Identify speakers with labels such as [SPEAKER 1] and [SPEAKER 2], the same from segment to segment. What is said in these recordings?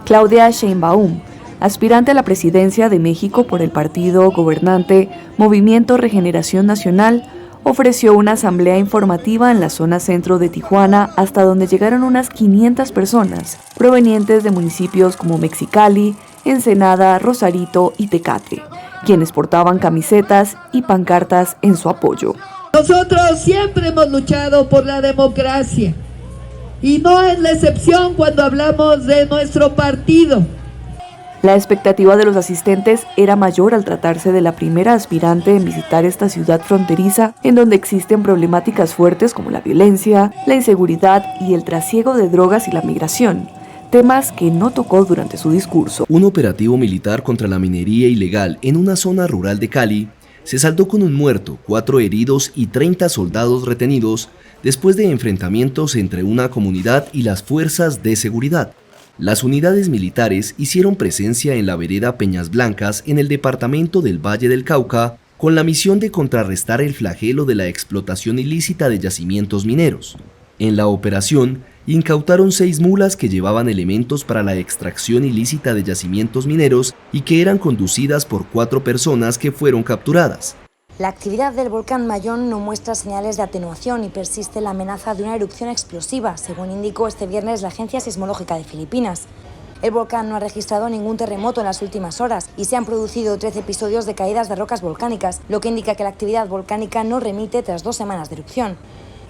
[SPEAKER 1] Claudia Sheinbaum, aspirante a la presidencia de México por el partido gobernante Movimiento Regeneración Nacional, ofreció una asamblea informativa en la zona centro de Tijuana, hasta donde llegaron unas 500 personas, provenientes de municipios como Mexicali, Ensenada, Rosarito y Tecate, quienes portaban camisetas y pancartas en su apoyo.
[SPEAKER 2] Nosotros siempre hemos luchado por la democracia y no es la excepción cuando hablamos de nuestro partido.
[SPEAKER 1] La expectativa de los asistentes era mayor al tratarse de la primera aspirante en visitar esta ciudad fronteriza, en donde existen problemáticas fuertes como la violencia, la inseguridad y el trasiego de drogas y la migración, temas que no tocó durante su discurso.
[SPEAKER 3] Un operativo militar contra la minería ilegal en una zona rural de Cali se saldó con un muerto, 4 heridos y 30 soldados retenidos después de enfrentamientos entre una comunidad y las fuerzas de seguridad. Las unidades militares hicieron presencia en la vereda Peñas Blancas en el departamento del Valle del Cauca con la misión de contrarrestar el flagelo de la explotación ilícita de yacimientos mineros. En la operación, incautaron 6 mulas que llevaban elementos para la extracción ilícita de yacimientos mineros y que eran conducidas por 4 personas que fueron capturadas.
[SPEAKER 4] La actividad del volcán Mayón no muestra señales de atenuación y persiste la amenaza de una erupción explosiva, según indicó este viernes la Agencia Sismológica de Filipinas. El volcán no ha registrado ningún terremoto en las últimas horas y se han producido 13 episodios de caídas de rocas volcánicas, lo que indica que la actividad volcánica no remite tras 2 semanas de erupción.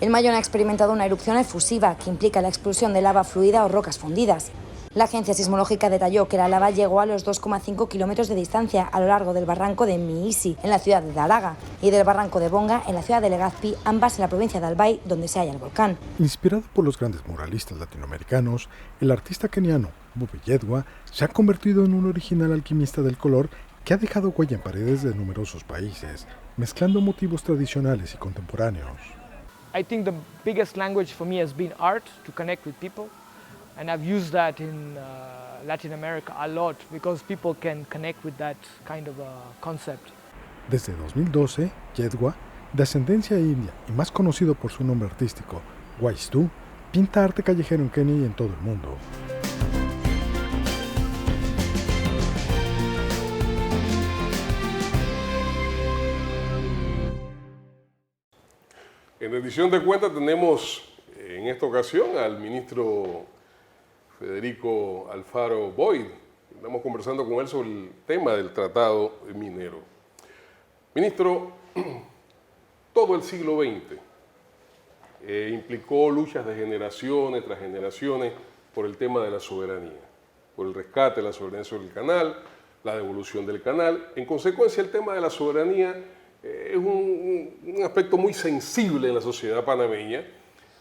[SPEAKER 4] El Mayón ha experimentado una erupción efusiva que implica la explosión de lava fluida o rocas fundidas. La agencia sismológica detalló que la lava llegó a los 2,5 kilómetros de distancia a lo largo del barranco de Miisi, en la ciudad de Daraga, y del barranco de Bonga, en la ciudad de Legazpi, ambas en la provincia de Albay, donde se halla el volcán.
[SPEAKER 5] Inspirado por los grandes muralistas latinoamericanos, el artista keniano Bobby Yedwa se ha convertido en un original alquimista del color que ha dejado huella en paredes de numerosos países, mezclando motivos tradicionales y contemporáneos.
[SPEAKER 6] I think the biggest language for me has been art, to connect with people. And I've used that in Latin America a lot because people can connect with that kind of a concept.
[SPEAKER 5] Desde 2012, Yedwa, de ascendencia india y más conocido por su nombre artístico, Waistu, pinta arte callejero en Kenia y en todo el mundo.
[SPEAKER 7] En edición de cuenta tenemos en esta ocasión al ministro Federico Alfaro Boyd. Estamos conversando con él sobre el tema del tratado minero. Ministro, todo el siglo XX implicó luchas de generaciones tras generaciones por el tema de la soberanía, por el rescate de la soberanía sobre el canal, la devolución del canal. En consecuencia, el tema de la soberanía es un aspecto muy sensible en la sociedad panameña.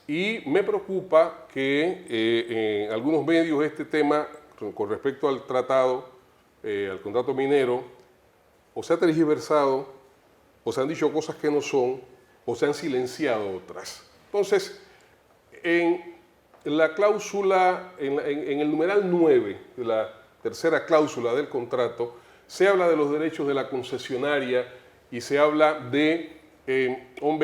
[SPEAKER 7] Y me preocupa que en algunos medios este tema, con respecto al tratado, al contrato minero, o se ha tergiversado, o se han dicho cosas que no son, o se han silenciado otras. Entonces, en la cláusula, en el numeral 9 de la tercera cláusula del contrato, se habla de los derechos de la concesionaria y se habla de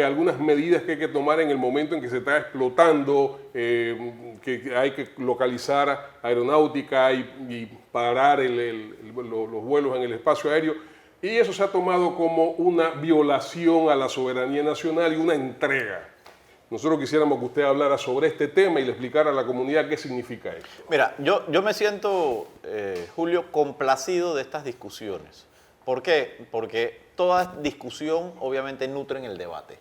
[SPEAKER 7] algunas medidas que hay que tomar en el momento en que se está explotando, que hay que localizar aeronáutica y parar los vuelos en el espacio aéreo, y eso se ha tomado como una violación a la soberanía nacional y una entrega. Nosotros quisiéramos que usted hablara sobre este tema y le explicara a la comunidad qué significa esto.
[SPEAKER 8] Mira, yo me siento, Julio, complacido de estas discusiones. ¿Por qué? Porque toda discusión obviamente nutre en el debate.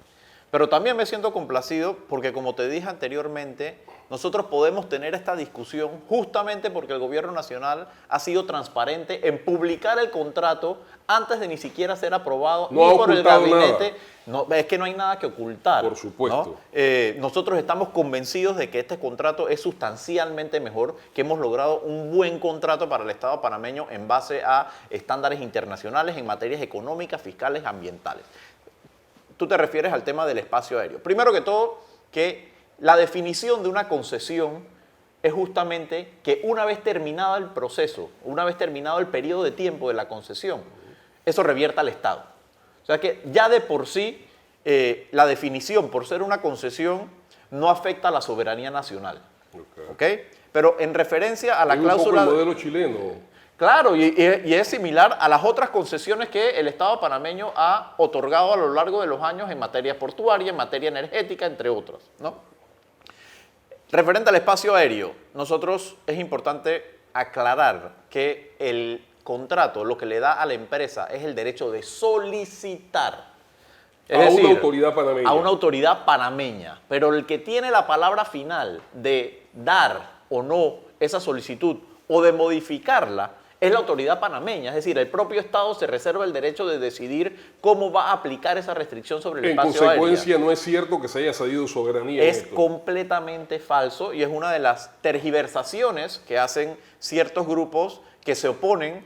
[SPEAKER 8] Pero también me siento complacido porque, como te dije anteriormente, nosotros podemos tener esta discusión justamente porque el gobierno nacional ha sido transparente en publicar el contrato antes de ni siquiera ser aprobado
[SPEAKER 7] no
[SPEAKER 8] ni por el gabinete.
[SPEAKER 7] Nada.
[SPEAKER 8] No, es que no hay nada que ocultar.
[SPEAKER 7] Por supuesto.
[SPEAKER 8] ¿No? Nosotros estamos convencidos de que este contrato es sustancialmente mejor, que hemos logrado un buen contrato para el Estado panameño en base a estándares internacionales en materias económicas, fiscales, ambientales. Tú te refieres al tema del espacio aéreo. Primero que todo, que la definición de una concesión es justamente que una vez terminado el proceso, una vez terminado el periodo de tiempo de la concesión, eso revierta al Estado. O sea que ya de por sí la definición, por ser una concesión, no afecta a la soberanía nacional. ¿Okay? pero en referencia a la
[SPEAKER 7] es
[SPEAKER 8] cláusula...
[SPEAKER 7] un poco el modelo chileno.
[SPEAKER 8] Claro, y es similar a las otras concesiones que el Estado panameño ha otorgado a lo largo de los años en materia portuaria, en materia energética, entre otras, ¿no? Referente al espacio aéreo, nosotros es importante aclarar que el contrato lo que le da a la empresa es el derecho de solicitar. Es decir,
[SPEAKER 7] una autoridad panameña.
[SPEAKER 8] A una autoridad panameña. Pero el que tiene la palabra final de dar o no esa solicitud o de modificarla es la autoridad panameña. Es decir, el propio Estado se reserva el derecho de decidir cómo va a aplicar esa restricción sobre el espacio aéreo.
[SPEAKER 7] En consecuencia, no es cierto que se haya cedido soberanía.
[SPEAKER 8] Es completamente falso y es una de las tergiversaciones que hacen ciertos grupos que se oponen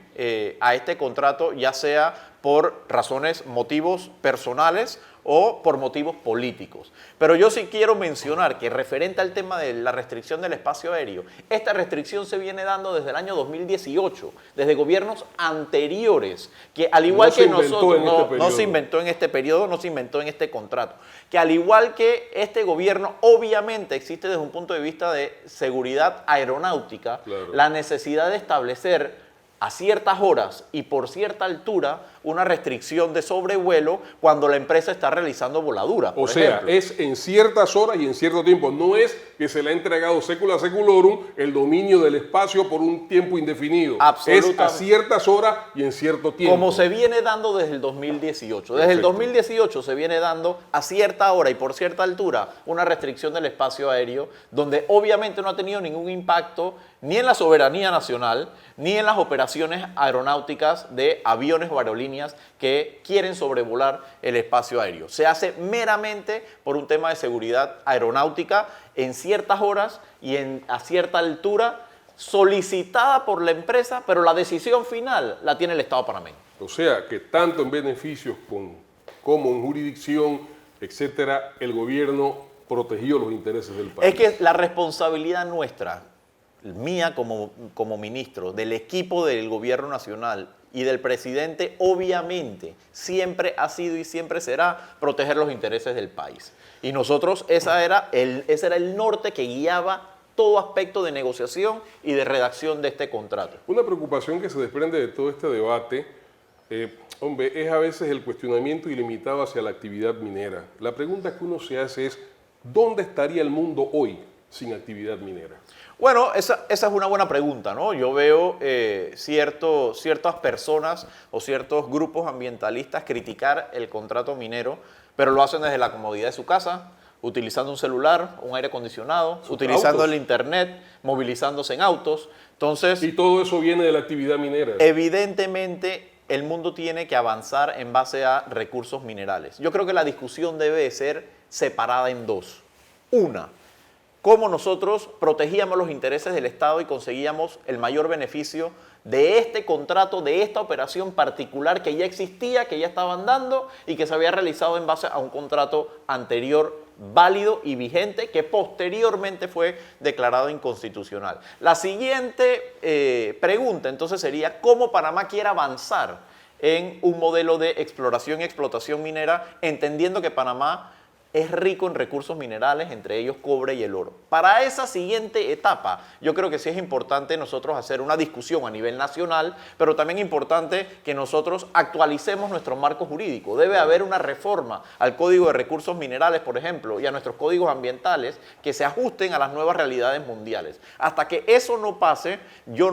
[SPEAKER 8] a este contrato, ya sea por razones, motivos personales o por motivos políticos. Pero yo sí quiero mencionar que referente al tema de la restricción del espacio aéreo, esta restricción se viene dando desde el año 2018, desde gobiernos anteriores, que al igual que nosotros, no se inventó en este periodo, no se inventó en este contrato, que al igual que este gobierno, obviamente existe desde un punto de vista de seguridad aeronáutica, claro, la necesidad de establecer a ciertas horas y por cierta altura una restricción de sobrevuelo cuando la empresa está realizando voladura.
[SPEAKER 7] O sea, es en ciertas horas y en cierto tiempo. No es que se le ha entregado secula seculorum el dominio del espacio por un tiempo indefinido. Es a ciertas horas y en cierto tiempo.
[SPEAKER 8] Como se viene dando desde el 2018. Desde el 2018 se viene dando a cierta hora y por cierta altura una restricción del espacio aéreo donde obviamente no ha tenido ningún impacto ni en la soberanía nacional, ni en las operaciones aeronáuticas de aviones o aerolíneas que quieren sobrevolar el espacio aéreo. Se hace meramente por un tema de seguridad aeronáutica en ciertas horas y a cierta altura solicitada por la empresa, pero la decisión final la tiene el Estado panameño.
[SPEAKER 7] O sea, que tanto en beneficios como en jurisdicción, etcétera, el gobierno protegió los intereses del país.
[SPEAKER 8] Es que la responsabilidad nuestra, mía como ministro, del equipo del gobierno nacional y del presidente, obviamente, siempre ha sido y siempre será proteger los intereses del país. Y nosotros, ese era el norte que guiaba todo aspecto de negociación y de redacción de este contrato.
[SPEAKER 7] Una preocupación que se desprende de todo este debate, hombre, es a veces el cuestionamiento ilimitado hacia la actividad minera. La pregunta que uno se hace es, ¿dónde estaría el mundo hoy sin actividad minera?
[SPEAKER 8] Bueno, esa es una buena pregunta, ¿no? Yo veo ciertas personas o ciertos grupos ambientalistas criticar el contrato minero, pero lo hacen desde la comodidad de su casa, utilizando un celular, un aire acondicionado, utilizando el internet, movilizándose en autos. Entonces,
[SPEAKER 7] y todo eso viene de la actividad minera.
[SPEAKER 8] Evidentemente, el mundo tiene que avanzar en base a recursos minerales. Yo creo que la discusión debe de ser separada en dos. Una, cómo nosotros protegíamos los intereses del Estado y conseguíamos el mayor beneficio de este contrato, de esta operación particular que ya existía, que ya estaban dando y que se había realizado en base a un contrato anterior válido y vigente que posteriormente fue declarado inconstitucional. La siguiente pregunta entonces sería ¿cómo Panamá quiere avanzar en un modelo de exploración y explotación minera, entendiendo que Panamá es rico en recursos minerales, entre ellos cobre y el oro? Para esa siguiente etapa, yo creo que sí es importante nosotros hacer una discusión a nivel nacional, pero también importante que nosotros actualicemos nuestro marco jurídico. Debe haber una reforma al Código de Recursos Minerales, por ejemplo, y a nuestros códigos ambientales que se ajusten a las nuevas realidades mundiales. Hasta que eso no pase, yo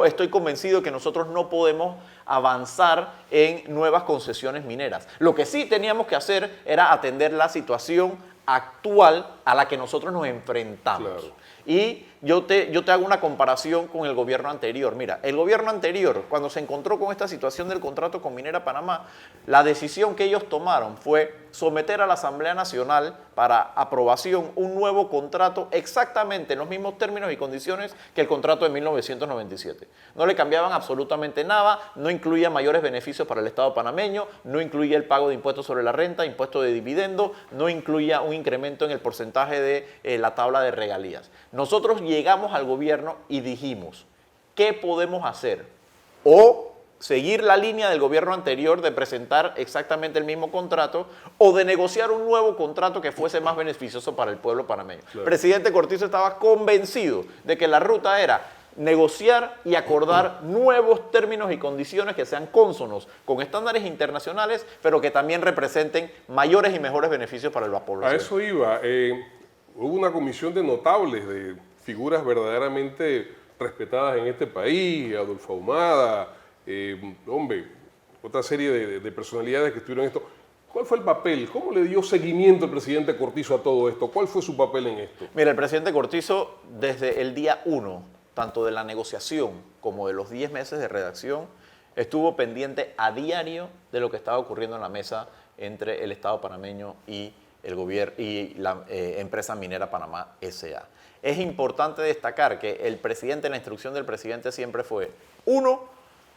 [SPEAKER 8] estoy convencido de que nosotros no podemos avanzar en nuevas concesiones mineras. Lo que sí teníamos que hacer era atender la situación actual a la que nosotros nos enfrentamos. Claro. Y yo te hago una comparación con el gobierno anterior. Mira, el gobierno anterior, cuando se encontró con esta situación del contrato con Minera Panamá, la decisión que ellos tomaron fue someter a la Asamblea Nacional para aprobación un nuevo contrato exactamente en los mismos términos y condiciones que el contrato de 1997. No le cambiaban absolutamente nada, no incluía mayores beneficios para el Estado panameño, no incluía el pago de impuestos sobre la renta, impuesto de dividendo, no incluía un incremento en el porcentaje de la tabla de regalías. Nosotros llegamos al gobierno y dijimos, ¿qué podemos hacer? O seguir la línea del gobierno anterior de presentar exactamente el mismo contrato o de negociar un nuevo contrato que fuese más beneficioso para el pueblo panameño. Claro. El presidente Cortizo estaba convencido de que la ruta era negociar y acordar nuevos términos y condiciones que sean cónsonos con estándares internacionales, pero que también representen mayores y mejores beneficios para la población.
[SPEAKER 7] A eso iba. Hubo una comisión de notables, de figuras verdaderamente respetadas en este país, Adolfo Ahumada, otra serie de personalidades que estuvieron en esto. ¿Cuál fue el papel? ¿Cómo le dio seguimiento el presidente Cortizo a todo esto? ¿Cuál fue su papel en esto?
[SPEAKER 8] Mira, el presidente Cortizo, desde el día 1, tanto de la negociación como de los 10 meses de redacción, estuvo pendiente a diario de lo que estaba ocurriendo en la mesa entre el Estado panameño y el gobierno y la empresa minera Panamá S.A. Es importante destacar que el presidente, la instrucción del presidente siempre fue: 1,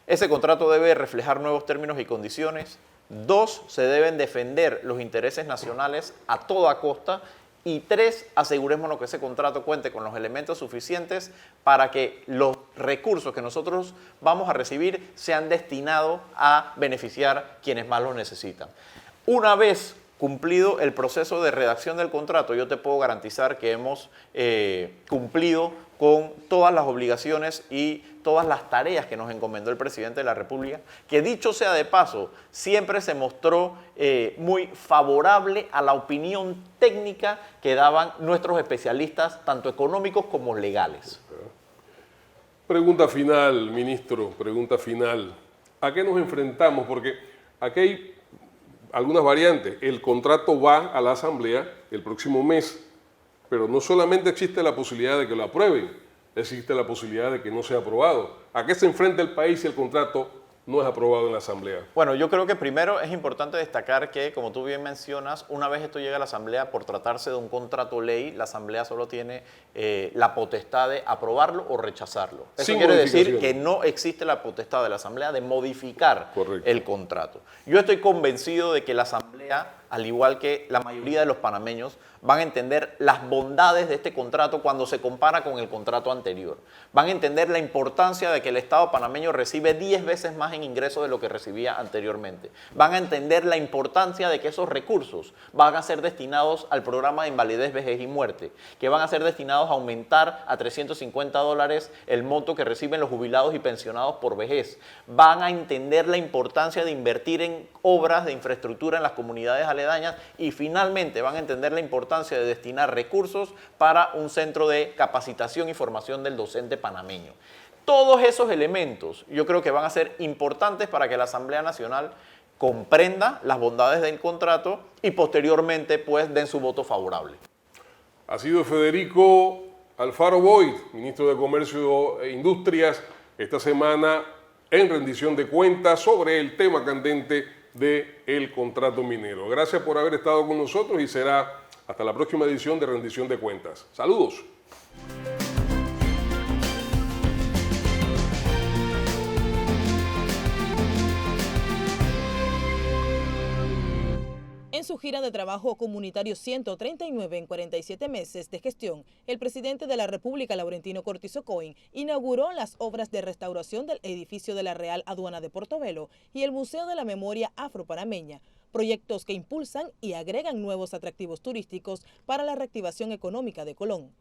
[SPEAKER 8] ese contrato debe reflejar nuevos términos y condiciones; 2, se deben defender los intereses nacionales a toda costa; y 3, asegurémonos que ese contrato cuente con los elementos suficientes para que los recursos que nosotros vamos a recibir sean destinados a beneficiar quienes más lo necesitan. Una vez cumplido el proceso de redacción del contrato, yo te puedo garantizar que hemos cumplido con todas las obligaciones y todas las tareas que nos encomendó el presidente de la República, que dicho sea de paso, siempre se mostró muy favorable a la opinión técnica que daban nuestros especialistas, tanto económicos como legales.
[SPEAKER 7] Pregunta final, ministro, pregunta final. ¿A qué nos enfrentamos? Porque aquí hay algunas variantes. El contrato va a la Asamblea el próximo mes, pero no solamente existe la posibilidad de que lo aprueben, existe la posibilidad de que no sea aprobado. ¿A qué se enfrenta el país si el contrato no es aprobado en la Asamblea?
[SPEAKER 8] Bueno, yo creo que primero es importante destacar que, como tú bien mencionas, una vez esto llega a la Asamblea, por tratarse de un contrato ley, la Asamblea solo tiene la potestad de aprobarlo o rechazarlo. Eso quiere decir que no existe la potestad de la Asamblea de modificar el contrato. Yo estoy convencido de que la Asamblea, al igual que la mayoría de los panameños, van a entender las bondades de este contrato cuando se compara con el contrato anterior. Van a entender la importancia de que el Estado panameño recibe 10 veces más en ingresos de lo que recibía anteriormente. Van a entender la importancia de que esos recursos van a ser destinados al programa de invalidez, vejez y muerte, que van a ser destinados a aumentar a $350 el monto que reciben los jubilados y pensionados por vejez. Van a entender la importancia de invertir en obras de infraestructura en las comunidades aledañas y finalmente van a entender la importancia de destinar recursos para un centro de capacitación y formación del docente panameño. Todos esos elementos yo creo que van a ser importantes para que la Asamblea Nacional comprenda las bondades del contrato y posteriormente pues den su voto favorable.
[SPEAKER 7] Ha sido Federico Alfaro Boyd, ministro de Comercio e Industrias, esta semana en rendición de cuentas sobre el tema candente del contrato minero. Gracias por haber estado con nosotros y será hasta la próxima edición de Rendición de Cuentas. ¡Saludos!
[SPEAKER 9] En su gira de trabajo comunitario 139 en 47 meses de gestión, el presidente de la República, Laurentino Cortizo Coin, inauguró las obras de restauración del edificio de la Real Aduana de Portobelo y el Museo de la Memoria Afropanameña, proyectos que impulsan y agregan nuevos atractivos turísticos para la reactivación económica de Colón.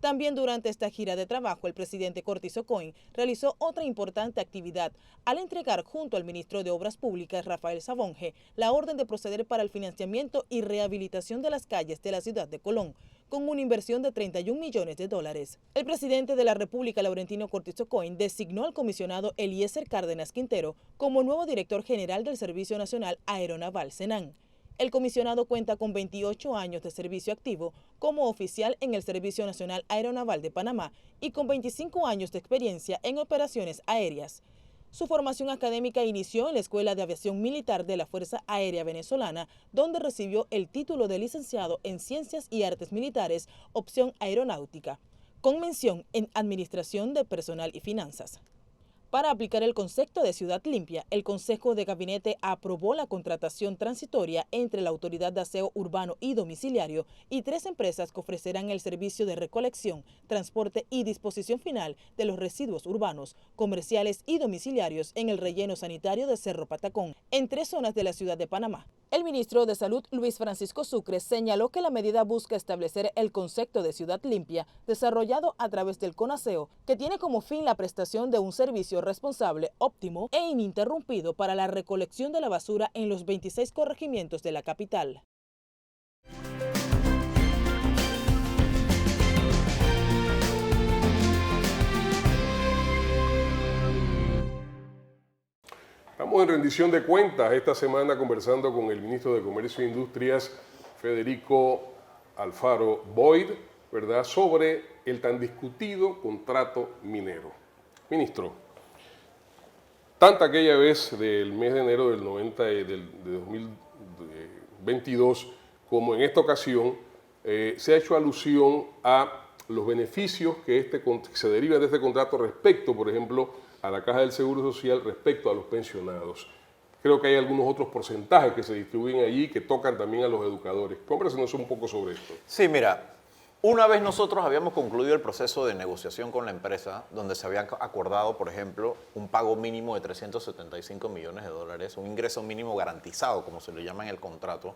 [SPEAKER 9] También durante esta gira de trabajo, el presidente Cortizo Coin realizó otra importante actividad al entregar junto al ministro de Obras Públicas, Rafael Sabonge, la orden de proceder para el financiamiento y rehabilitación de las calles de la ciudad de Colón, con una inversión de $31 millones. El presidente de la República, Laurentino Cortizo Coin, designó al comisionado Eliezer Cárdenas Quintero como nuevo director general del Servicio Nacional Aeronaval, SENAN. El comisionado cuenta con 28 años de servicio activo como oficial en el Servicio Nacional Aeronaval de Panamá y con 25 años de experiencia en operaciones aéreas. Su formación académica inició en la Escuela de Aviación Militar de la Fuerza Aérea Venezolana, donde recibió el título de licenciado en Ciencias y Artes Militares, opción aeronáutica, con mención en Administración de Personal y Finanzas. Para aplicar el concepto de ciudad limpia, el Consejo de Gabinete aprobó la contratación transitoria entre la Autoridad de Aseo Urbano y Domiciliario y 3 empresas que ofrecerán el servicio de recolección, transporte y disposición final de los residuos urbanos, comerciales y domiciliarios en el relleno sanitario de Cerro Patacón, en 3 zonas de la ciudad de Panamá. El ministro de Salud, Luis Francisco Sucre, señaló que la medida busca establecer el concepto de ciudad limpia desarrollado a través del CONASEO, que tiene como fin la prestación de un servicio responsable, óptimo e ininterrumpido para la recolección de la basura en los 26 corregimientos de la capital.
[SPEAKER 7] Estamos en rendición de cuentas esta semana conversando con el ministro de Comercio e Industrias, Federico Alfaro Boyd, ¿verdad?, sobre el tan discutido contrato minero. Ministro, tanto aquella vez del mes de enero de 2022 como en esta ocasión se ha hecho alusión a los beneficios que se derivan de este contrato respecto, por ejemplo, a la Caja del Seguro Social respecto a los pensionados. Creo que hay algunos otros porcentajes que se distribuyen allí que tocan también a los educadores. Conversanos un poco sobre esto.
[SPEAKER 8] Sí, mira, una vez nosotros habíamos concluido el proceso de negociación con la empresa, donde se había acordado, por ejemplo, un pago mínimo de 375 millones de dólares, un ingreso mínimo garantizado, como se le llama en el contrato,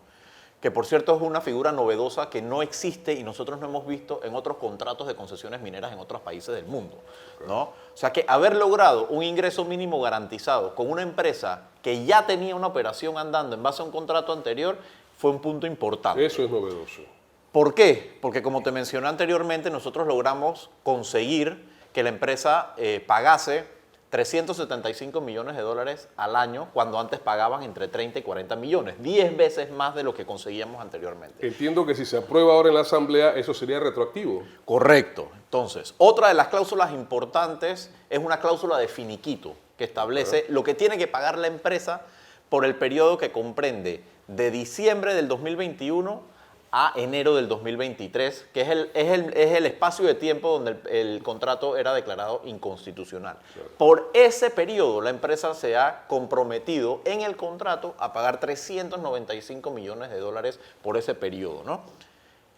[SPEAKER 8] que por cierto es una figura novedosa que no existe y nosotros no hemos visto en otros contratos de concesiones mineras en otros países del mundo, ¿no? O sea que haber logrado un ingreso mínimo garantizado con una empresa que ya tenía una operación andando en base a un contrato anterior fue un punto importante.
[SPEAKER 7] Eso es novedoso.
[SPEAKER 8] ¿Por qué? Porque como te mencioné anteriormente, nosotros logramos conseguir que la empresa pagase 375 millones de dólares al año, cuando antes pagaban entre 30 y 40 millones, 10 veces más de lo que conseguíamos anteriormente.
[SPEAKER 7] Entiendo que si se aprueba ahora en la Asamblea, eso sería retroactivo.
[SPEAKER 8] Correcto. Entonces, otra de las cláusulas importantes es una cláusula de finiquito, que establece lo que tiene que pagar la empresa por el periodo que comprende de diciembre del 2021 a enero del 2023, que es el espacio de tiempo donde el contrato era declarado inconstitucional. Claro. Por ese periodo, la empresa se ha comprometido en el contrato a pagar 395 millones de dólares por ese periodo, ¿no?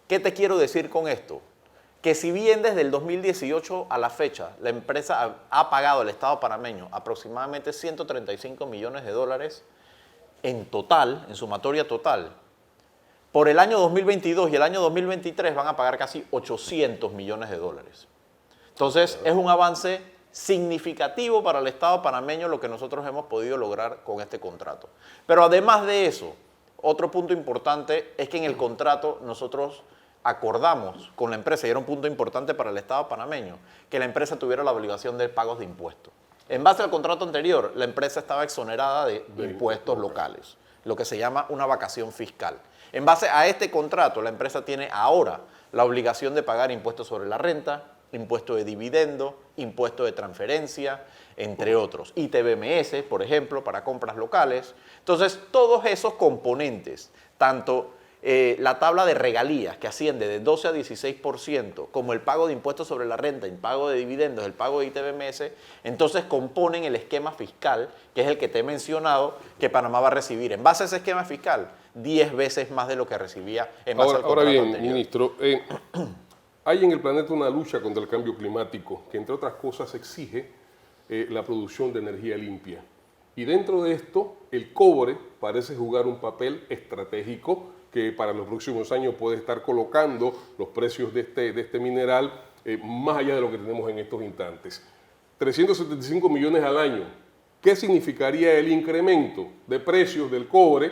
[SPEAKER 8] ¿Qué te quiero decir con esto? Que si bien desde el 2018 a la fecha la empresa ha pagado al Estado panameño aproximadamente 135 millones de dólares en total, en sumatoria total, por el año 2022 y el año 2023 van a pagar casi 800 millones de dólares. Entonces, es un avance significativo para el Estado panameño lo que nosotros hemos podido lograr con este contrato. Pero además de eso, otro punto importante es que en el contrato nosotros acordamos con la empresa, y era un punto importante para el Estado panameño, que la empresa tuviera la obligación de pagos de impuestos. En base al contrato anterior, la empresa estaba exonerada de impuestos locales, lo que se llama una vacación fiscal. En base a este contrato, la empresa tiene ahora la obligación de pagar impuestos sobre la renta, impuesto de dividendo, impuesto de transferencia, entre otros. ITBMS, por ejemplo, para compras locales. Entonces, todos esos componentes, tanto la tabla de regalías, que asciende de 12 a 16%, como el pago de impuestos sobre la renta, el pago de dividendos, el pago de ITBMS, entonces componen el esquema fiscal, que es el que te he mencionado, que Panamá va a recibir. En base a ese esquema fiscal, 10 veces más de lo que recibía en base al contrato anterior. Ahora bien,
[SPEAKER 7] ministro, hay en el planeta una lucha contra el cambio climático, que entre otras cosas exige la producción de energía limpia. Y dentro de esto, el cobre parece jugar un papel estratégico que para los próximos años puede estar colocando los precios de este mineral más allá de lo que tenemos en estos instantes. 375 millones al año. ¿Qué significaría el incremento de precios del cobre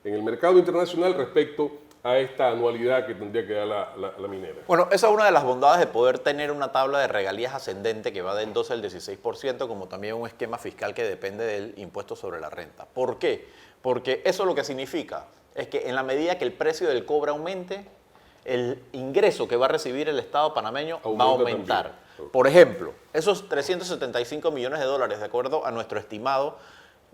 [SPEAKER 7] en el mercado internacional respecto a esta anualidad que tendría que dar la minera?
[SPEAKER 8] Bueno, esa es una de las bondades de poder tener una tabla de regalías ascendente que va del 12 al 16%, como también un esquema fiscal que depende del impuesto sobre la renta. ¿Por qué? Porque eso lo que significa es que en la medida que el precio del cobre aumente, el ingreso que va a recibir el Estado panameño va a aumentar. También. Por ejemplo, esos 375 millones de dólares, de acuerdo a nuestro estimado,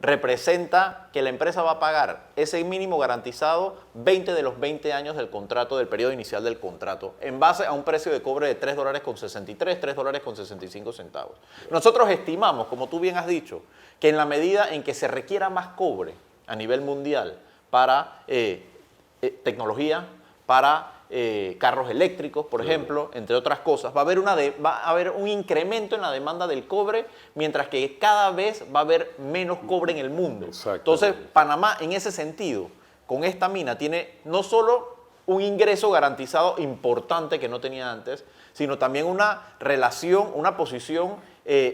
[SPEAKER 8] representa que la empresa va a pagar ese mínimo garantizado 20 de los 20 años del contrato, del periodo inicial del contrato, en base a un precio de cobre de $3.63, $3.65. Nosotros estimamos, como tú bien has dicho, que en la medida en que se requiera más cobre a nivel mundial para tecnología, para carros eléctricos, por ejemplo, entre otras cosas, va a haber un incremento en la demanda del cobre, mientras que cada vez va a haber menos cobre en el mundo. Entonces, Panamá, en ese sentido, con esta mina, tiene no solo un ingreso garantizado importante que no tenía antes, sino también una relación, una posición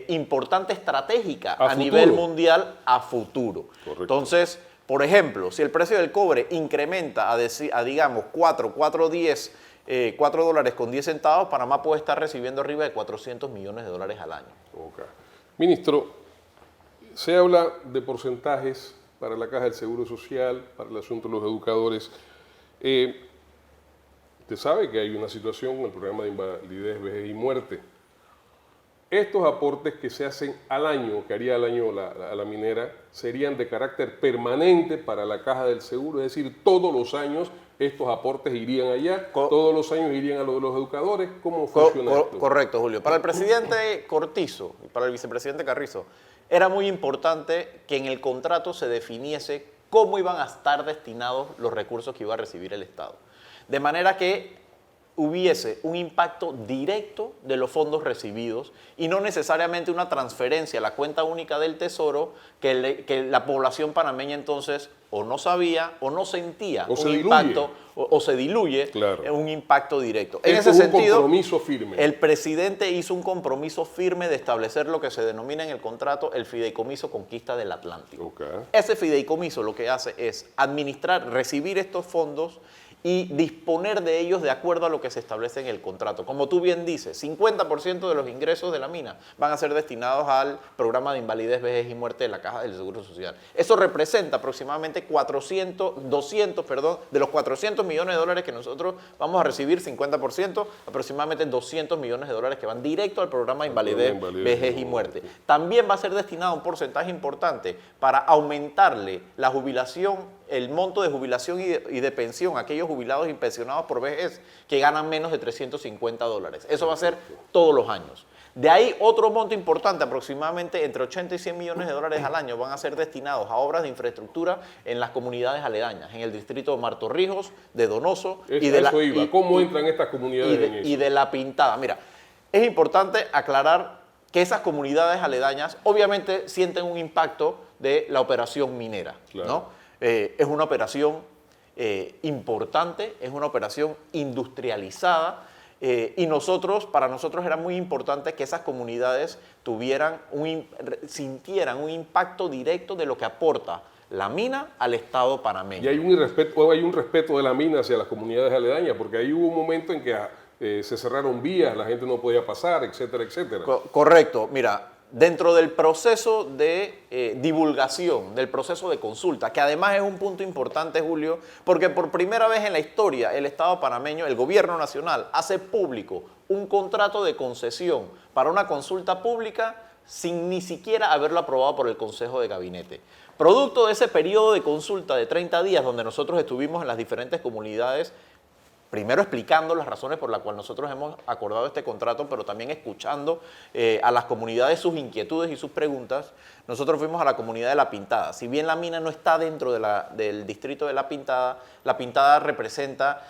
[SPEAKER 8] importante estratégica a nivel mundial a futuro. Correcto. Entonces, por ejemplo, si el precio del cobre incrementa a digamos, $4.10, Panamá puede estar recibiendo arriba de $400 millones al año.
[SPEAKER 7] Okay. Ministro, se habla de porcentajes para la Caja del Seguro Social, para el asunto de los educadores. Usted sabe que hay una situación con el programa de invalidez, vejez y muerte. Estos aportes que se hacen al año, que haría al año a la minera, serían de carácter permanente para la Caja del Seguro, es decir, todos los años estos aportes irían allá, todos los años irían a lo de los educadores. ¿Cómo funciona esto?
[SPEAKER 8] Correcto, Julio. Para el presidente Cortizo y para el vicepresidente Carrizo, era muy importante que en el contrato se definiese cómo iban a estar destinados los recursos que iba a recibir el Estado. De manera que hubiese un impacto directo de los fondos recibidos y no necesariamente una transferencia a la cuenta única del Tesoro que la población panameña entonces o no sabía o no sentía un impacto o se diluye en un impacto directo. En ese sentido,
[SPEAKER 7] compromiso firme.
[SPEAKER 8] El presidente hizo un compromiso firme de establecer lo que se denomina en el contrato el Fideicomiso Conquista del Atlántico. Ese fideicomiso lo que hace es administrar, recibir estos fondos y disponer de ellos de acuerdo a lo que se establece en el contrato. Como tú bien dices, 50% de los ingresos de la mina van a ser destinados al programa de invalidez, vejez y muerte de la Caja del Seguro Social. Eso representa aproximadamente de los $400 millones que nosotros vamos a recibir, 50%, aproximadamente $200 millones que van directo al programa de invalidez, vejez y muerte. También va a ser destinado un porcentaje importante para aumentarle la jubilación, el monto de jubilación y de pensión a aquellos jubilados y pensionados por vejez que ganan menos de $350. Eso va a ser todos los años. De ahí otro monto importante, aproximadamente entre 80 y 100 millones de dólares al año, van a ser destinados a obras de infraestructura en las comunidades aledañas, en el distrito de Martorrijos, de Donoso
[SPEAKER 7] ¿Cómo entran estas comunidades en eso?
[SPEAKER 8] Y de La Pintada. Mira, es importante aclarar que esas comunidades aledañas obviamente sienten un impacto de la operación minera, ¿no? Es una operación importante, es una operación industrializada y para nosotros era muy importante que esas comunidades sintieran un impacto directo de lo que aporta la mina al Estado panameño.
[SPEAKER 7] Y hay un respeto de la mina hacia las comunidades aledañas, porque ahí hubo un momento en que se cerraron vías, la gente no podía pasar, etcétera, etcétera.
[SPEAKER 8] Correcto, mira. Dentro del proceso de divulgación, del proceso de consulta, que además es un punto importante, Julio, porque por primera vez en la historia el Estado panameño, el gobierno nacional, hace público un contrato de concesión para una consulta pública sin ni siquiera haberlo aprobado por el Consejo de Gabinete. Producto de ese periodo de consulta de 30 días donde nosotros estuvimos en las diferentes comunidades, primero explicando las razones por las cuales nosotros hemos acordado este contrato, pero también escuchando a las comunidades sus inquietudes y sus preguntas. Nosotros fuimos a la comunidad de La Pintada. Si bien la mina no está dentro del distrito de La Pintada representa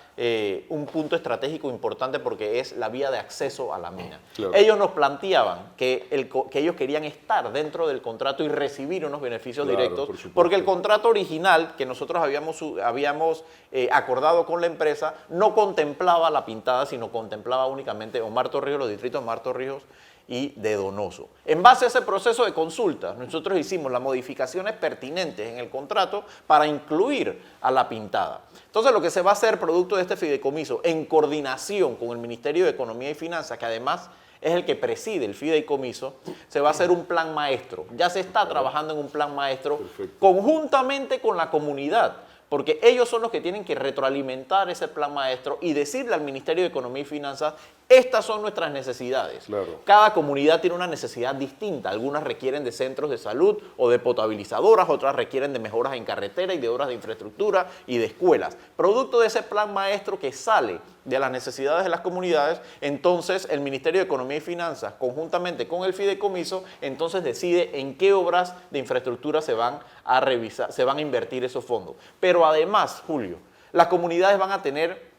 [SPEAKER 8] un punto estratégico importante porque es la vía de acceso a la mina. Claro. Ellos nos planteaban que ellos querían estar dentro del contrato y recibir unos beneficios directos, porque el contrato original que nosotros habíamos acordado con la empresa no contemplaba La Pintada, sino contemplaba únicamente Martorrijos, los distritos de Martorrijos y de Donoso. En base a ese proceso de consulta, nosotros hicimos las modificaciones pertinentes en el contrato para incluir a La Pintada. Entonces, lo que se va a hacer producto de este fideicomiso, en coordinación con el Ministerio de Economía y Finanzas, que además es el que preside el fideicomiso, se va a hacer un plan maestro. Ya se está trabajando en un plan maestro conjuntamente con la comunidad, porque ellos son los que tienen que retroalimentar ese plan maestro y decirle al Ministerio de Economía y Finanzas, estas son nuestras necesidades.
[SPEAKER 7] Claro.
[SPEAKER 8] Cada comunidad tiene una necesidad distinta. Algunas requieren de centros de salud o de potabilizadoras, otras requieren de mejoras en carretera y de obras de infraestructura y de escuelas. Producto de ese plan maestro que sale de las necesidades de las comunidades, entonces el Ministerio de Economía y Finanzas, conjuntamente con el fideicomiso, entonces decide en qué obras de infraestructura se van a revisar, se van a invertir esos fondos. Pero además, Julio, las comunidades van a tener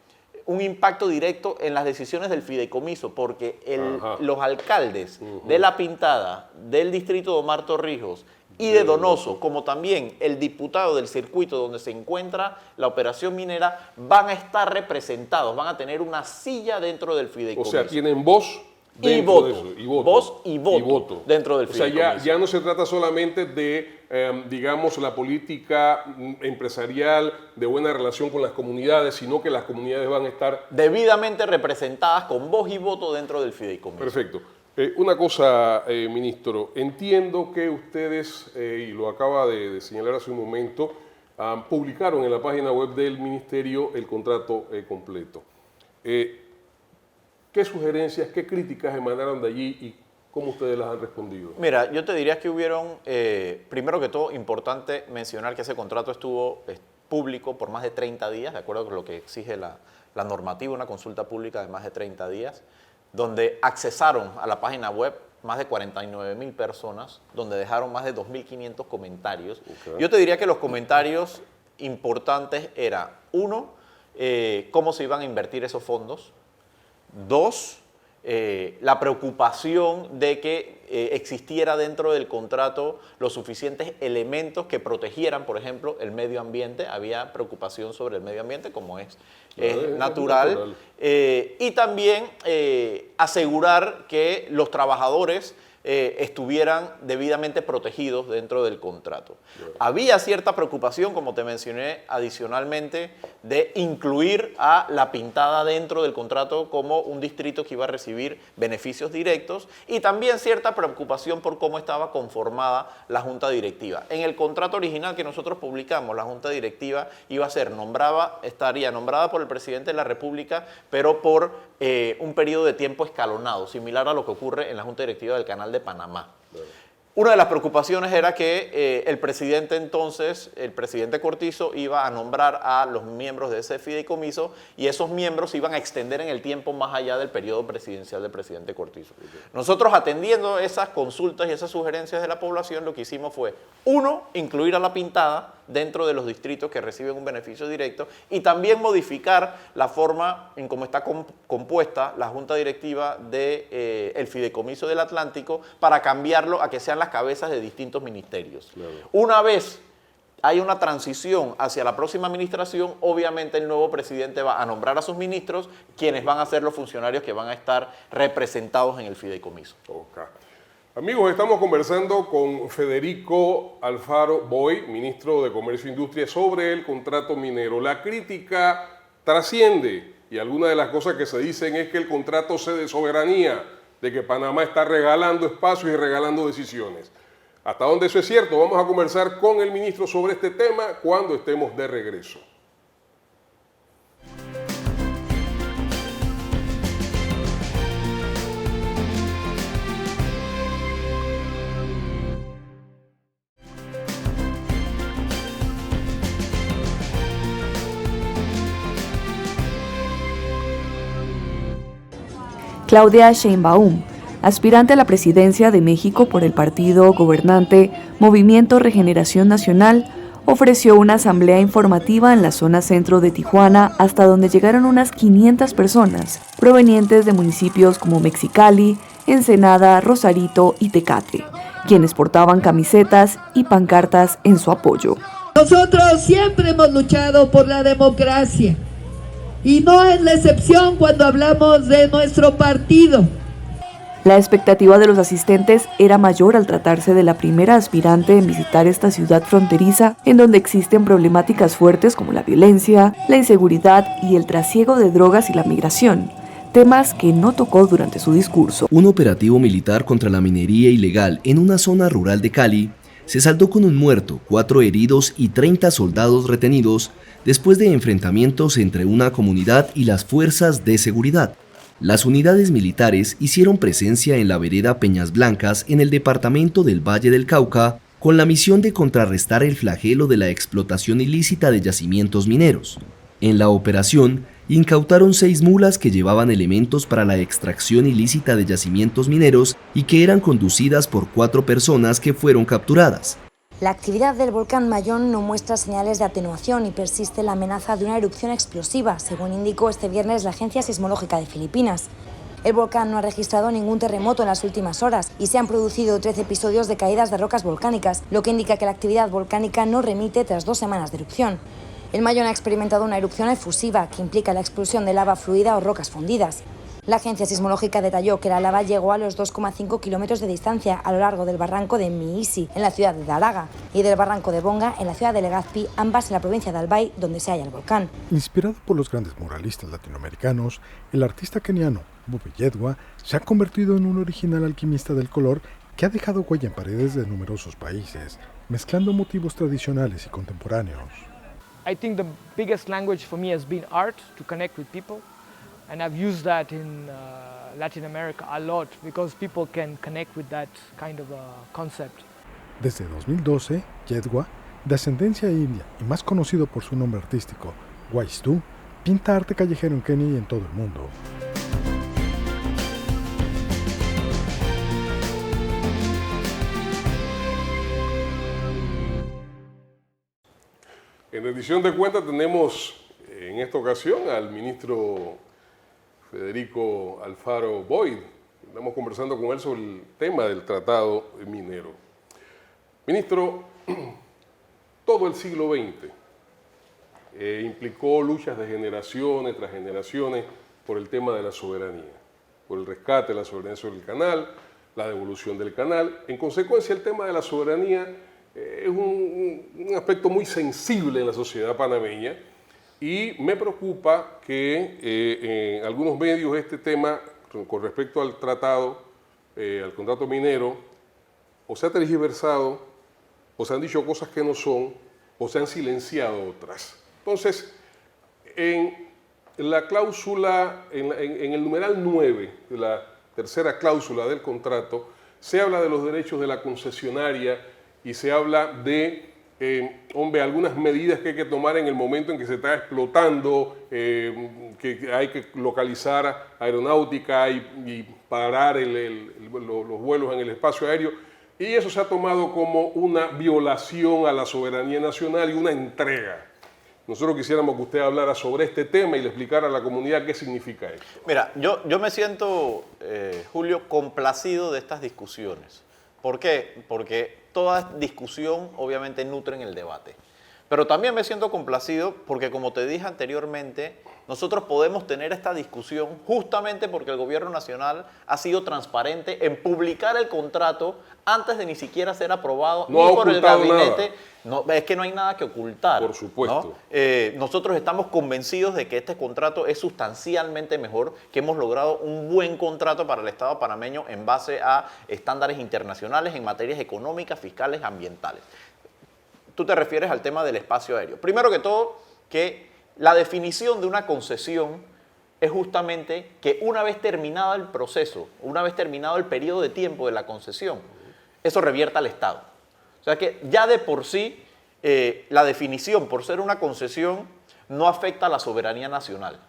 [SPEAKER 8] un impacto directo en las decisiones del fideicomiso, porque los alcaldes de La Pintada, del distrito de Omar Torrijos y de Donoso, como también el diputado del circuito donde se encuentra la operación minera, van a estar representados, van a tener una silla dentro del fideicomiso.
[SPEAKER 7] O sea, tienen voz
[SPEAKER 8] y voto. Voz y voto dentro del fideicomiso.
[SPEAKER 7] O sea, ya no se trata solamente de, digamos, la política empresarial de buena relación con las comunidades, sino que las comunidades van a estar
[SPEAKER 8] debidamente representadas con voz y voto dentro del fideicomiso.
[SPEAKER 7] Perfecto. Una cosa, ministro, entiendo que ustedes, y lo acaba de señalar hace un momento, publicaron en la página web del ministerio el contrato completo. ¿Qué sugerencias, qué críticas emanaron de allí y cómo ustedes las han respondido?
[SPEAKER 8] Mira, yo te diría que hubieron, primero que todo, importante mencionar que ese contrato estuvo público por más de 30 días, de acuerdo con lo que exige la normativa, una consulta pública de más de 30 días, donde accesaron a la página web más de 49,000 personas, donde dejaron más de 2.500 comentarios. Okay. Yo te diría que los comentarios importantes eran, uno, cómo se iban a invertir esos fondos. Dos, la preocupación de que existiera dentro del contrato los suficientes elementos que protegieran, por ejemplo, el medio ambiente. Había preocupación sobre el medio ambiente, como es natural. Y también asegurar que los trabajadores estuvieran debidamente protegidos dentro del contrato. Había cierta preocupación, como te mencioné adicionalmente, de incluir a La Pintada dentro del contrato como un distrito que iba a recibir beneficios directos, y también cierta preocupación por cómo estaba conformada la junta directiva. En el contrato original que nosotros publicamos, la junta directiva iba a ser estaría nombrada por el presidente de la República, pero por un periodo de tiempo escalonado, similar a lo que ocurre en la junta directiva del Canal de Panamá. Una de las preocupaciones era que el presidente entonces, el presidente Cortizo, iba a nombrar a los miembros de ese fideicomiso y esos miembros se iban a extender en el tiempo más allá del periodo presidencial del presidente Cortizo. Nosotros, atendiendo esas consultas y esas sugerencias de la población, lo que hicimos fue, uno, incluir a La Pintada dentro de los distritos que reciben un beneficio directo, y también modificar la forma en cómo está compuesta la junta directiva del fideicomiso del Atlántico para cambiarlo a que sean las cabezas de distintos ministerios. Claro. Una vez hay una transición hacia la próxima administración, obviamente el nuevo presidente va a nombrar a sus ministros, quienes van a ser los funcionarios que van a estar representados en el fideicomiso. Okay.
[SPEAKER 7] Amigos, estamos conversando con Federico Alfaro Boy, ministro de Comercio e Industria, sobre el contrato minero. La crítica trasciende y algunas de las cosas que se dicen es que el contrato cede soberanía, de que Panamá está regalando espacios y regalando decisiones. ¿Hasta dónde eso es cierto? Vamos a conversar con el ministro sobre este tema cuando estemos de regreso.
[SPEAKER 1] Claudia Sheinbaum, aspirante a la presidencia de México por el partido gobernante Movimiento Regeneración Nacional, ofreció una asamblea informativa en la zona centro de Tijuana, hasta donde llegaron unas 500 personas, provenientes de municipios como Mexicali, Ensenada, Rosarito y Tecate, quienes portaban camisetas y pancartas en su apoyo.
[SPEAKER 2] Nosotros siempre hemos luchado por la democracia. Y no es la excepción cuando hablamos de nuestro partido.
[SPEAKER 1] La expectativa de los asistentes era mayor al tratarse de la primera aspirante en visitar esta ciudad fronteriza, en donde existen problemáticas fuertes como la violencia, la inseguridad y el trasiego de drogas y la migración, temas que no tocó durante su discurso.
[SPEAKER 3] Un operativo militar contra la minería ilegal en una zona rural de Cali se saldó con un muerto, 4 heridos y 30 soldados retenidos después de enfrentamientos entre una comunidad y las fuerzas de seguridad. Las unidades militares hicieron presencia en la vereda Peñas Blancas en el departamento del Valle del Cauca con la misión de contrarrestar el flagelo de la explotación ilícita de yacimientos mineros. En la operación, incautaron 6 mulas que llevaban elementos para la extracción ilícita de yacimientos mineros y que eran conducidas por 4 personas que fueron capturadas.
[SPEAKER 4] La actividad del volcán Mayón no muestra señales de atenuación y persiste la amenaza de una erupción explosiva, según indicó este viernes la Agencia Sismológica de Filipinas. El volcán no ha registrado ningún terremoto en las últimas horas y se han producido 13 episodios de caídas de rocas volcánicas, lo que indica que la actividad volcánica no remite tras 2 semanas de erupción. El Mayón ha experimentado una erupción efusiva que implica la explosión de lava fluida o rocas fundidas. La agencia sismológica detalló que la lava llegó a los 2,5 kilómetros de distancia a lo largo del barranco de Miisi, en la ciudad de Daraga, y del barranco de Bonga, en la ciudad de Legazpi, ambas en la provincia de Albay, donde se halla el volcán.
[SPEAKER 5] Inspirado por los grandes muralistas latinoamericanos, el artista keniano Bobeyedwa se ha convertido en un original alquimista del color que ha dejado huella en paredes de numerosos países, mezclando motivos tradicionales y contemporáneos.
[SPEAKER 6] I think the biggest language for me has been art, to connect with people. And I've used that in Latin America a lot because people can connect with that kind of concept.
[SPEAKER 5] Desde 2012, Yedwa, de ascendencia india y más conocido por su nombre artístico, Waistu, pinta arte callejero en Kenia y en todo el mundo.
[SPEAKER 7] En edición de cuenta tenemos en esta ocasión al ministro Federico Alfaro Boyd. Estamos conversando con él sobre el tema del tratado minero. Ministro, todo el siglo XX implicó luchas de generaciones tras generaciones por el tema de la soberanía, por el rescate de la soberanía sobre el canal, la devolución del canal. En consecuencia, el tema de la soberanía es un aspecto muy sensible en la sociedad panameña y me preocupa que en algunos medios este tema con respecto al tratado, al contrato minero, o se ha tergiversado, o se han dicho cosas que no son, o se han silenciado otras. Entonces, en la cláusula, en el numeral 9 de la tercera cláusula del contrato, se habla de los derechos de la concesionaria y se habla de, algunas medidas que hay que tomar en el momento en que se está explotando, que hay que localizar aeronáutica y parar los vuelos en el espacio aéreo. Y eso se ha tomado como una violación a la soberanía nacional y una entrega. Nosotros quisiéramos que usted hablara sobre este tema y le explicara a la comunidad qué significa esto.
[SPEAKER 8] Mira, yo me siento, Julio, complacido de estas discusiones. ¿Por qué? Porque toda discusión obviamente nutre en el debate. Pero también me siento complacido porque, como te dije anteriormente, nosotros podemos tener esta discusión justamente porque el gobierno nacional ha sido transparente en publicar el contrato antes de ni siquiera ser aprobado
[SPEAKER 7] no
[SPEAKER 8] ni por el gabinete.
[SPEAKER 7] Nada.
[SPEAKER 8] No, es que no hay nada que ocultar.
[SPEAKER 7] Por supuesto.
[SPEAKER 8] ¿No? Nosotros estamos convencidos de que este contrato es sustancialmente mejor, que hemos logrado un buen contrato para el Estado panameño en base a estándares internacionales en materias económicas, fiscales, ambientales. Tú te refieres al tema del espacio aéreo. Primero que todo, que la definición de una concesión es justamente que una vez terminado el proceso, una vez terminado el periodo de tiempo de la concesión, eso revierta al Estado. O sea que ya de por sí la definición, por ser una concesión, no afecta a la soberanía nacional.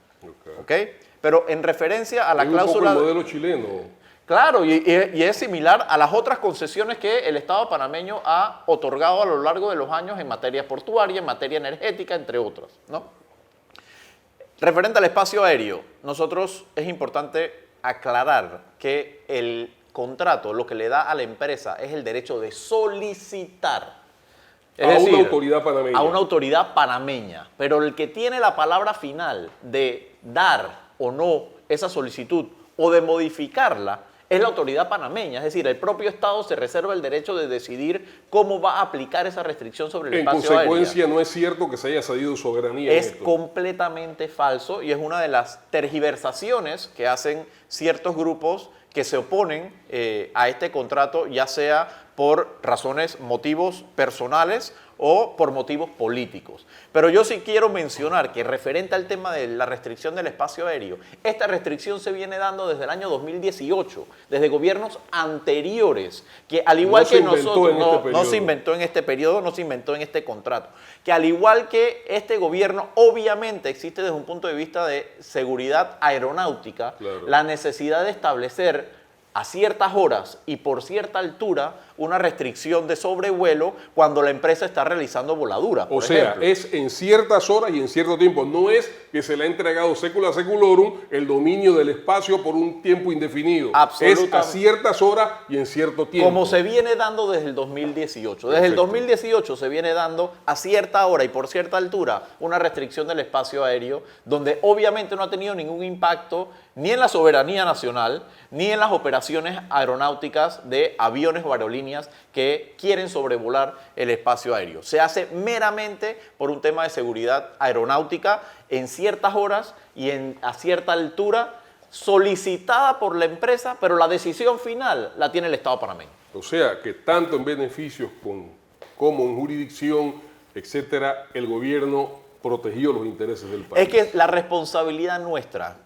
[SPEAKER 8] ¿Okay? Pero en referencia a la cláusula...
[SPEAKER 7] un poco el modelo chileno.
[SPEAKER 8] Claro, y es similar a las otras concesiones que el Estado panameño ha otorgado a lo largo de los años en materia portuaria, en materia energética, entre otras, ¿no? Referente al espacio aéreo, nosotros es importante aclarar que el contrato lo que le da a la empresa es el derecho de solicitar. Es decir,
[SPEAKER 7] una autoridad panameña.
[SPEAKER 8] A una autoridad panameña. Pero el que tiene la palabra final de dar o no esa solicitud o de modificarla es la autoridad panameña. Es decir, el propio Estado se reserva el derecho de decidir cómo va a aplicar esa restricción sobre el espacio aéreo.
[SPEAKER 7] En consecuencia, no es cierto que se haya cedido soberanía.
[SPEAKER 8] Es completamente falso y es una de las tergiversaciones que hacen ciertos grupos que se oponen a este contrato, ya sea por razones, motivos personales o por motivos políticos. Pero yo sí quiero mencionar que referente al tema de la restricción del espacio aéreo, esta restricción se viene dando desde el año 2018, desde gobiernos anteriores, que al igual que nosotros, no se inventó en este periodo, no se inventó en este contrato, que al igual que este gobierno, obviamente existe desde un punto de vista de seguridad aeronáutica, la necesidad de establecer a ciertas horas y por cierta altura una restricción de sobrevuelo cuando la empresa está realizando voladura.
[SPEAKER 7] O sea, es en ciertas horas y en cierto tiempo. No es que se le ha entregado secula seculorum el dominio del espacio por un tiempo indefinido. Es a ciertas horas y en cierto tiempo.
[SPEAKER 8] Como se viene dando desde el 2018. Desde el 2018 se viene dando a cierta hora y por cierta altura una restricción del espacio aéreo, donde obviamente no ha tenido ningún impacto ni en la soberanía nacional, ni en las operaciones aeronáuticas de aviones o aerolíneas que quieren sobrevolar el espacio aéreo. Se hace meramente por un tema de seguridad aeronáutica en ciertas horas y a cierta altura, solicitada por la empresa, pero la decisión final la tiene el Estado panameño.
[SPEAKER 7] O sea, que tanto en beneficios como en jurisdicción, etcétera, el gobierno protegió los intereses del país.
[SPEAKER 8] Es que la responsabilidad nuestra,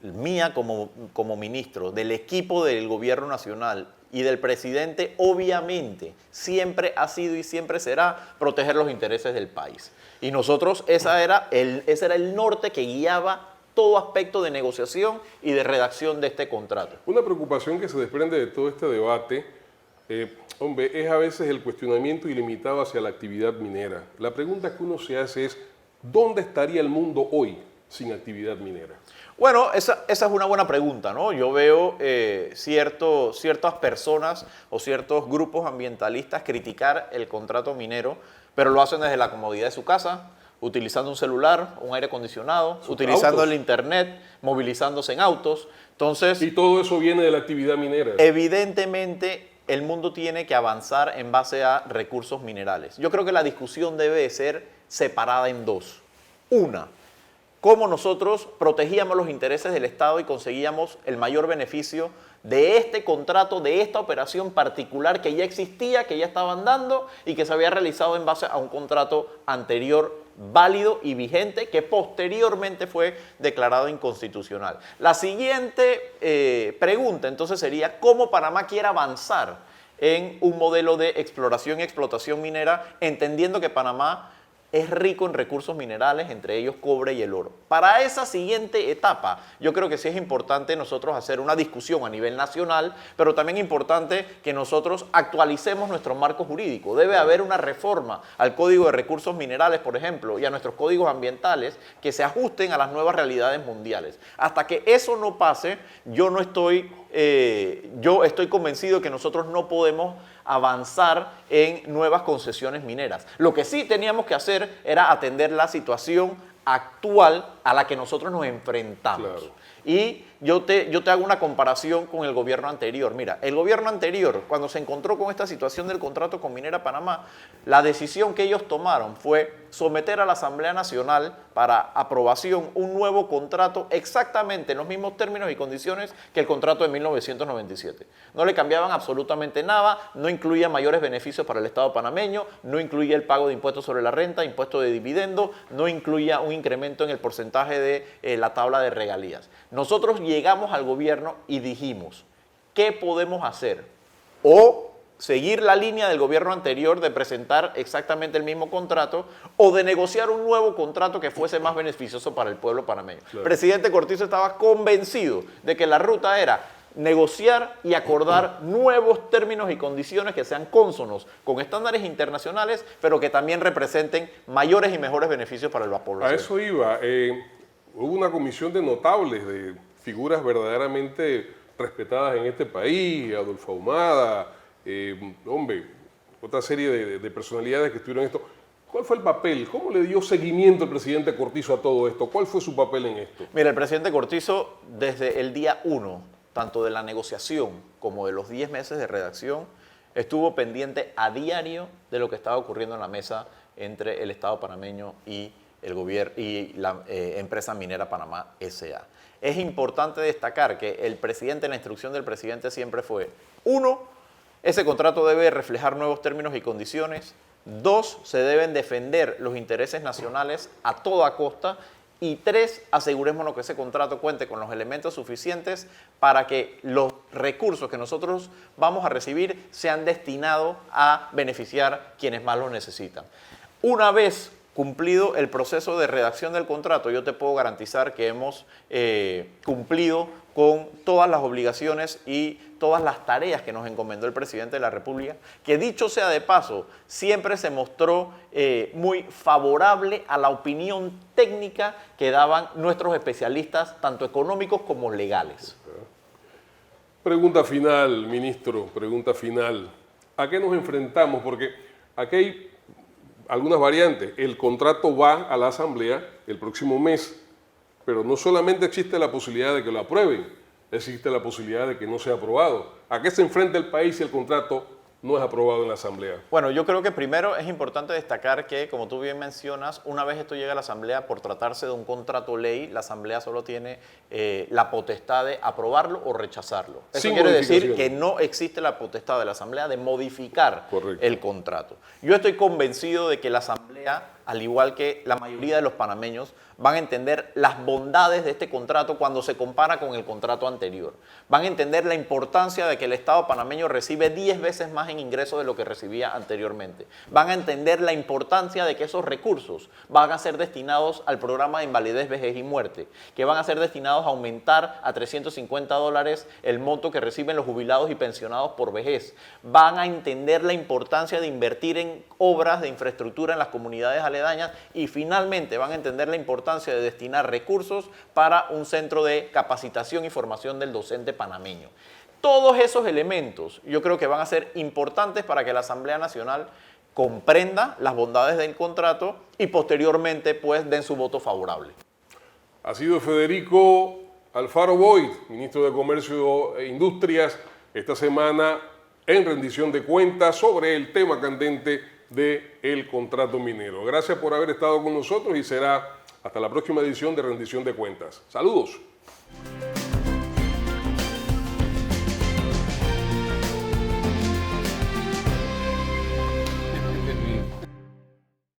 [SPEAKER 8] mía como ministro, del equipo del gobierno nacional y del presidente, obviamente, siempre ha sido y siempre será proteger los intereses del país. Y nosotros, ese era el norte que guiaba todo aspecto de negociación y de redacción de este contrato.
[SPEAKER 7] Una preocupación que se desprende de todo este debate, es a veces el cuestionamiento ilimitado hacia la actividad minera. La pregunta que uno se hace es, ¿dónde estaría el mundo hoy sin actividad minera?
[SPEAKER 8] Bueno, esa es una buena pregunta, ¿no? Yo veo ciertas personas o ciertos grupos ambientalistas criticar el contrato minero, pero lo hacen desde la comodidad de su casa, utilizando un celular, un aire acondicionado, utilizando el internet, movilizándose en autos. Entonces,
[SPEAKER 7] y todo eso viene de la actividad minera.
[SPEAKER 8] Evidentemente, el mundo tiene que avanzar en base a recursos minerales. Yo creo que la discusión debe ser separada en dos. Una, cómo nosotros protegíamos los intereses del Estado y conseguíamos el mayor beneficio de este contrato, de esta operación particular que ya existía, que ya estaban dando y que se había realizado en base a un contrato anterior válido y vigente que posteriormente fue declarado inconstitucional. La siguiente pregunta entonces sería ¿cómo Panamá quiere avanzar en un modelo de exploración y explotación minera, entendiendo que Panamá es rico en recursos minerales, entre ellos cobre y el oro? Para esa siguiente etapa, yo creo que sí es importante nosotros hacer una discusión a nivel nacional, pero también importante que nosotros actualicemos nuestro marco jurídico. Debe haber una reforma al Código de Recursos Minerales, por ejemplo, y a nuestros códigos ambientales que se ajusten a las nuevas realidades mundiales. Hasta que eso no pase, yo estoy convencido que nosotros no podemos avanzar en nuevas concesiones mineras. Lo que sí teníamos que hacer era atender la situación actual a la que nosotros nos enfrentamos. Claro. Y yo te hago una comparación con el gobierno anterior. Mira, el gobierno anterior, cuando se encontró con esta situación del contrato con Minera Panamá, la decisión que ellos tomaron fue someter a la Asamblea Nacional para aprobación un nuevo contrato exactamente en los mismos términos y condiciones que el contrato de 1997. No le cambiaban absolutamente nada, no incluía mayores beneficios para el Estado panameño, no incluía el pago de impuestos sobre la renta, impuesto de dividendo, no incluía un incremento en el porcentaje de la tabla de regalías. Nosotros llegamos al gobierno y dijimos, ¿qué podemos hacer? O seguir la línea del gobierno anterior de presentar exactamente el mismo contrato o de negociar un nuevo contrato que fuese más beneficioso para el pueblo panameño. Claro. El presidente Cortizo estaba convencido de que la ruta era negociar y acordar nuevos términos y condiciones que sean cónsonos con estándares internacionales, pero que también representen mayores y mejores beneficios para la población.
[SPEAKER 7] A eso iba. Hubo una comisión de notables, de figuras verdaderamente respetadas en este país, Adolfo Ahumada, otra serie de personalidades que estuvieron en esto. ¿Cuál fue el papel? ¿Cómo le dio seguimiento el presidente Cortizo a todo esto? ¿Cuál fue su papel en esto?
[SPEAKER 8] Mira, el presidente Cortizo, desde el día 1, tanto de la negociación como de los 10 meses de redacción, estuvo pendiente a diario de lo que estaba ocurriendo en la mesa entre el Estado panameño y el gobierno y la empresa minera Panamá S.A. Es importante destacar que el presidente, la instrucción del presidente siempre fue, 1, ese contrato debe reflejar nuevos términos y condiciones. 2, se deben defender los intereses nacionales a toda costa. Y 3, asegurémonos que ese contrato cuente con los elementos suficientes para que los recursos que nosotros vamos a recibir sean destinados a beneficiar quienes más lo necesitan. Una vez cumplido el proceso de redacción del contrato, yo te puedo garantizar que hemos cumplido con todas las obligaciones y todas las tareas que nos encomendó el presidente de la República, que dicho sea de paso, siempre se mostró muy favorable a la opinión técnica que daban nuestros especialistas, tanto económicos como legales.
[SPEAKER 7] Pregunta final, ministro, pregunta final. ¿A qué nos enfrentamos? Porque aquí hay algunas variantes. El contrato va a la Asamblea el próximo mes, pero no solamente existe la posibilidad de que lo aprueben, existe la posibilidad de que no sea aprobado. ¿A qué se enfrenta el país si el contrato no es aprobado en la Asamblea?
[SPEAKER 8] Bueno, yo creo que primero es importante destacar que, como tú bien mencionas, una vez esto llega a la Asamblea, por tratarse de un contrato ley, la Asamblea solo tiene la potestad de aprobarlo o rechazarlo. Eso quiere decir que no existe la potestad de la Asamblea de modificar el contrato. Yo estoy convencido de que la Asamblea, al igual que la mayoría de los panameños, van a entender las bondades de este contrato cuando se compara con el contrato anterior. Van a entender la importancia de que el Estado panameño recibe 10 veces más en ingresos de lo que recibía anteriormente. Van a entender la importancia de que esos recursos van a ser destinados al programa de invalidez, vejez y muerte, que van a ser destinados a aumentar a $350 el monto que reciben los jubilados y pensionados por vejez. Van a entender la importancia de invertir en obras de infraestructura en las comunidades aledañas y finalmente van a entender la importancia de destinar recursos para un centro de capacitación y formación del docente panameño. Todos esos elementos yo creo que van a ser importantes para que la Asamblea Nacional comprenda las bondades del contrato y posteriormente pues den su voto favorable.
[SPEAKER 7] Ha sido Federico Alfaro Boyd, ministro de Comercio e Industrias, esta semana en rendición de cuentas sobre el tema candente del contrato minero. Gracias por haber estado con nosotros y será hasta la próxima edición de Rendición de Cuentas. Saludos.